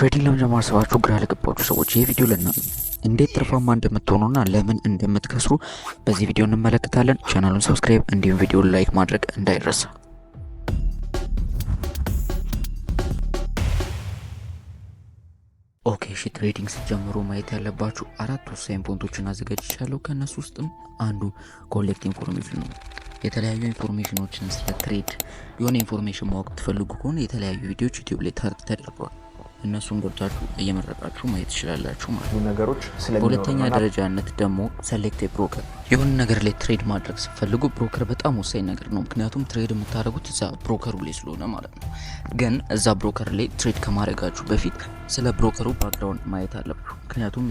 ትሬዲንግ ለመጀመር ሰባችሁ ግራ ለገባችሁ ሰዎች ይህ ቪዲዮ ለእናንተ እንዴት ትርፋማ እንደምትሆኑና ለምን እንደምትከስሩ በዚህ ቪዲዮ እንመለከታለን። ቻናሉን ሰብስክራይብ እንዲሁም ቪዲዮን ላይክ ማድረግ እንዳይረሳ። ኦኬ እሺ፣ ትሬዲንግ ስትጀምሩ ማየት ያለባችሁ አራት ወሳኝ ፖይንቶችን አዘጋጅቻለሁ። ከነሱ ውስጥም አንዱ ኮሌክት ኢንፎርሜሽን ነው። የተለያዩ ኢንፎርሜሽኖችን ስለ ትሬድ የሆነ ኢንፎርሜሽን ማወቅ ትፈልጉ ከሆነ የተለያዩ ቪዲዮዎች ዩቲዩብ ላይ ተደርገዋል። እነሱን ገብታችሁ እየመረጣችሁ ማየት ትችላላችሁ ማለት ነው። ነገሮች በሁለተኛ ደረጃነት ደግሞ ሰሌክት ብሮከር። የሆነ ነገር ላይ ትሬድ ማድረግ ስትፈልጉ ብሮከር በጣም ወሳኝ ነገር ነው። ምክንያቱም ትሬድ የምታደርጉት እዛ ብሮከሩ ላይ ስለሆነ ማለት ነው። ግን እዛ ብሮከር ላይ ትሬድ ከማድረጋችሁ በፊት ስለ ብሮከሩ ባክግራውንድ ማየት አለባችሁ። ምክንያቱም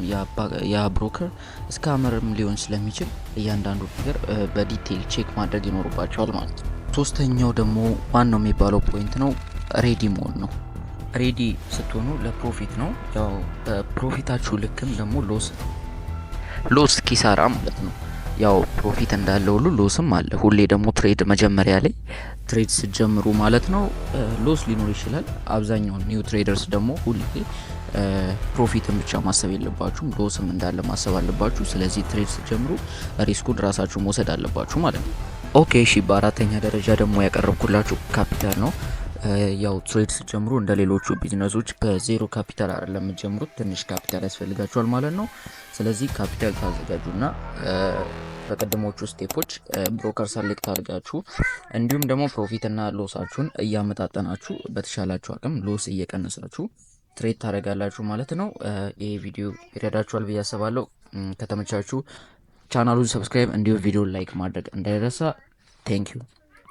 ያ ብሮከር ስካመርም ሊሆን ስለሚችል እያንዳንዱ ነገር በዲቴይል ቼክ ማድረግ ይኖርባቸዋል ማለት ነው። ሶስተኛው ደግሞ ዋናው የሚባለው ፖይንት ነው፣ ሬዲ መሆን ነው። ሬዲ ስትሆኑ ለፕሮፊት ነው። ያው በፕሮፊታችሁ ልክም ደግሞ ሎስ ኪሳራ ማለት ነው። ያው ፕሮፊት እንዳለ ሁሉ ሎስም አለ። ሁሌ ደግሞ ትሬድ መጀመሪያ ላይ ትሬድ ስትጀምሩ ማለት ነው ሎስ ሊኖር ይችላል። አብዛኛውን ኒው ትሬደርስ ደግሞ ሁሌ ፕሮፊትን ብቻ ማሰብ የለባችሁም፣ ሎስም እንዳለ ማሰብ አለባችሁ። ስለዚህ ትሬድ ስትጀምሩ ሪስኩን ራሳችሁ መውሰድ አለባችሁ ማለት ነው። ኦኬ እሺ፣ በአራተኛ ደረጃ ደግሞ ያቀረብኩላችሁ ካፒታል ነው። ያው ትሬድ ስትጀምሩ እንደ ሌሎቹ ቢዝነሶች በዜሮ ካፒታል አይደለም የምትጀምሩት፣ ትንሽ ካፒታል ያስፈልጋችኋል ማለት ነው። ስለዚህ ካፒታል ታዘጋጁና በቀደሞቹ ስቴፖች ብሮከር ሰሌክት አድርጋችሁ እንዲሁም ደግሞ ፕሮፊትና ሎሳችሁን እያመጣጠናችሁ በተሻላችሁ አቅም ሎስ እየቀነሳችሁ ትሬድ ታደርጋላችሁ ማለት ነው። ይሄ ቪዲዮ ይረዳችኋል ብዬ አስባለሁ። ከተመቻችሁ ቻናሉን ሰብስክራይብ እንዲሁም ቪዲዮ ላይክ ማድረግ እንዳይረሳ። ቴንክ ዩ።